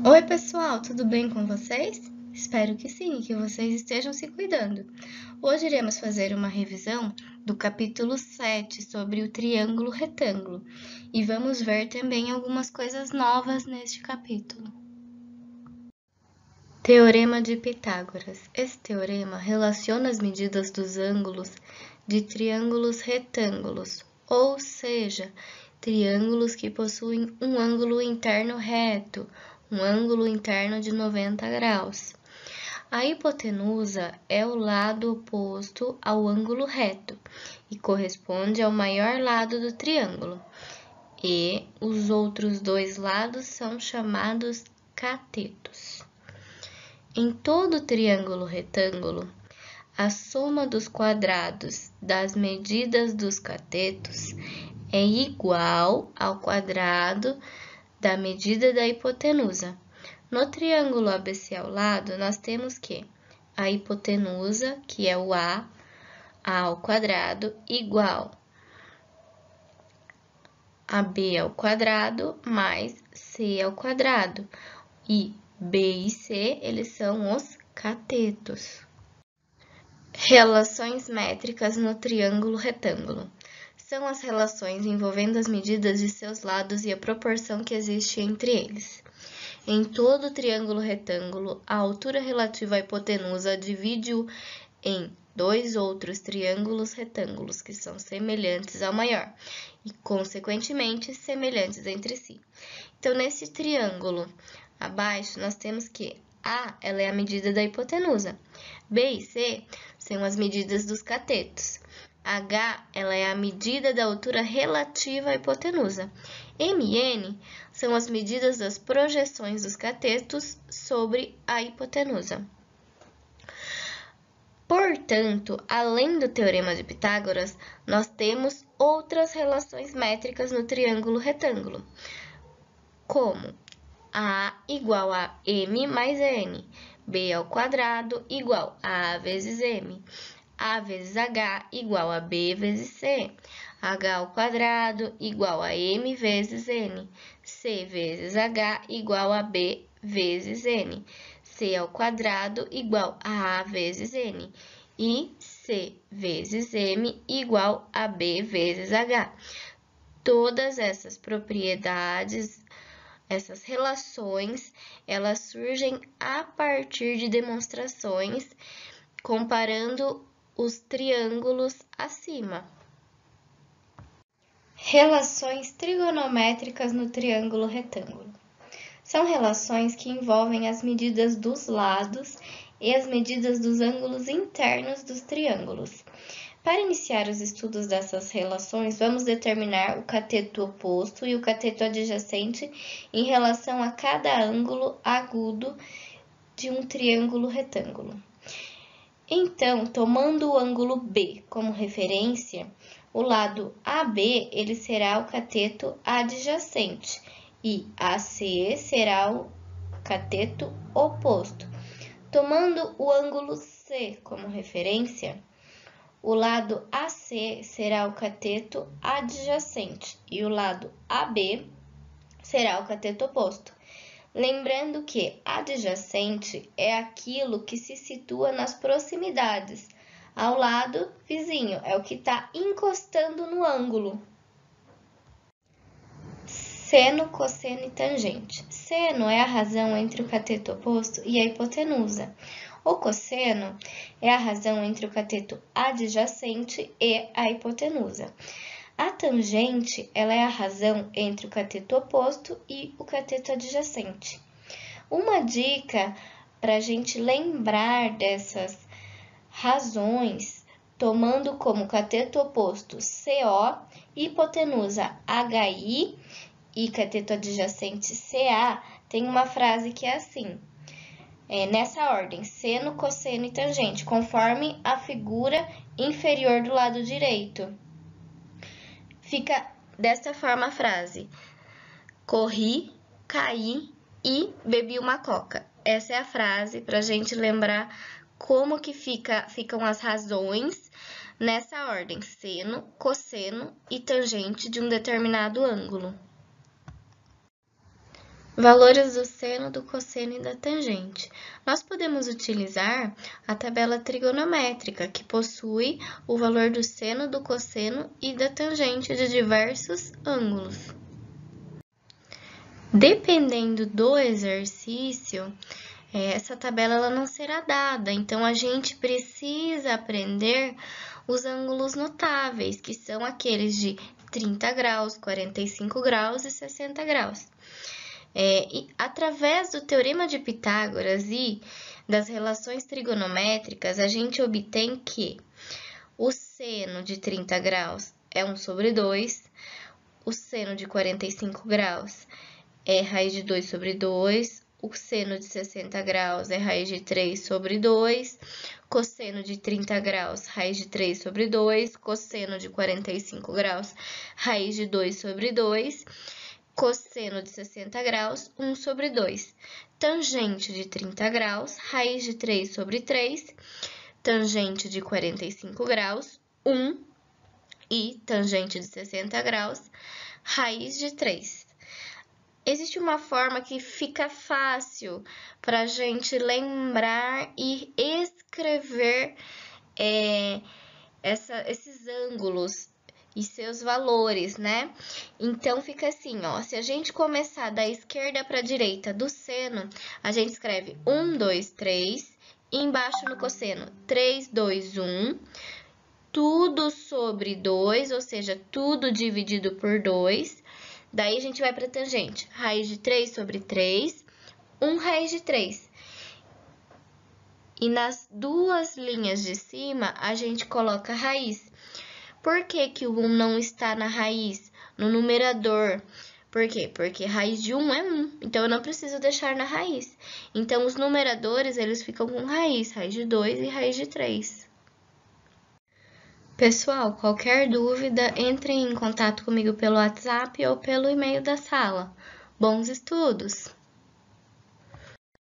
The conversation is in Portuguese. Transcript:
Oi, pessoal, tudo bem com vocês? Espero que sim, que vocês estejam se cuidando. Hoje iremos fazer uma revisão do capítulo 7 sobre o triângulo retângulo e vamos ver também algumas coisas novas neste capítulo. Teorema de Pitágoras. Esse teorema relaciona as medidas dos ângulos de triângulos retângulos, ou seja, triângulos que possuem um ângulo interno reto, um ângulo interno de 90 graus. A hipotenusa é o lado oposto ao ângulo reto e corresponde ao maior lado do triângulo, e os outros dois lados são chamados catetos. Em todo triângulo retângulo, a soma dos quadrados das medidas dos catetos é igual ao quadrado da medida da hipotenusa. No triângulo ABC ao lado, nós temos que a hipotenusa, que é o A ao quadrado, igual a B ao quadrado mais C ao quadrado. E B e C, eles são os catetos. Relações métricas no triângulo retângulo. São as relações envolvendo as medidas de seus lados e a proporção que existe entre eles. Em todo triângulo retângulo, a altura relativa à hipotenusa divide-o em dois outros triângulos retângulos que são semelhantes ao maior e, consequentemente, semelhantes entre si. Então, nesse triângulo abaixo, nós temos que A ela é a medida da hipotenusa, B e C são as medidas dos catetos, H ela é a medida da altura relativa à hipotenusa, M e N são as medidas das projeções dos catetos sobre a hipotenusa. Portanto, além do teorema de Pitágoras, nós temos outras relações métricas no triângulo retângulo, como A igual a M mais N, B ao quadrado igual a A vezes M, A vezes H igual a B vezes C, H ao quadrado igual a M vezes N, C vezes H igual a B vezes N, C ao quadrado igual a A vezes N, e C vezes M igual a B vezes H. Todas essas propriedades, essas relações, elas surgem a partir de demonstrações comparando os triângulos acima. Relações trigonométricas no triângulo retângulo. São relações que envolvem as medidas dos lados e as medidas dos ângulos internos dos triângulos. Para iniciar os estudos dessas relações, vamos determinar o cateto oposto e o cateto adjacente em relação a cada ângulo agudo de um triângulo retângulo. Então, tomando o ângulo B como referência, o lado AB ele será o cateto adjacente e AC será o cateto oposto. Tomando o ângulo C como referência, o lado AC será o cateto adjacente e o lado AB será o cateto oposto. Lembrando que adjacente é aquilo que se situa nas proximidades, ao lado vizinho, é o que está encostando no ângulo. Seno, cosseno e tangente. Seno é a razão entre o cateto oposto e a hipotenusa. O cosseno é a razão entre o cateto adjacente e a hipotenusa. A tangente, ela é a razão entre o cateto oposto e o cateto adjacente. Uma dica para a gente lembrar dessas razões, tomando como cateto oposto CO, hipotenusa HI e cateto adjacente CA, tem uma frase que é assim, nessa ordem, seno, cosseno e tangente, conforme a figura inferior do lado direito. Fica desta forma a frase: corri, caí e bebi uma coca. Essa é a frase para a gente lembrar como que ficam as razões nessa ordem: seno, cosseno e tangente de um determinado ângulo. Valores do seno, do cosseno e da tangente. Nós podemos utilizar a tabela trigonométrica, que possui o valor do seno, do cosseno e da tangente de diversos ângulos. Dependendo do exercício, essa tabela ela não será dada, então a gente precisa aprender os ângulos notáveis, que são aqueles de 30 graus, 45 graus e 60 graus. E através do Teorema de Pitágoras e das relações trigonométricas, a gente obtém que o seno de 30 graus é 1 sobre 2, o seno de 45 graus é raiz de 2 sobre 2, o seno de 60 graus é raiz de 3 sobre 2, cosseno de 30 graus, raiz de 3 sobre 2, cosseno de 45 graus, raiz de 2 sobre 2, cosseno de 60 graus, 1 sobre 2. Tangente de 30 graus, raiz de 3 sobre 3. Tangente de 45 graus, 1. E tangente de 60 graus, raiz de 3. Existe uma forma que fica fácil para a gente lembrar e escrever esses ângulos e seus valores, né? Então, fica assim, ó, se a gente começar da esquerda para a direita do seno, a gente escreve 1, 2, 3, e embaixo no cosseno, 3, 2, 1, tudo sobre 2, ou seja, tudo dividido por 2. Daí, a gente vai para a tangente, raiz de 3 sobre 3, 1 raiz de 3. E nas duas linhas de cima, a gente coloca raiz. Por que que o 1 não está na raiz, no numerador? Por quê? Porque raiz de 1 é 1, então eu não preciso deixar na raiz. Então, os numeradores, eles ficam com raiz de 2 e raiz de 3. Pessoal, qualquer dúvida, entre em contato comigo pelo WhatsApp ou pelo e-mail da sala. Bons estudos!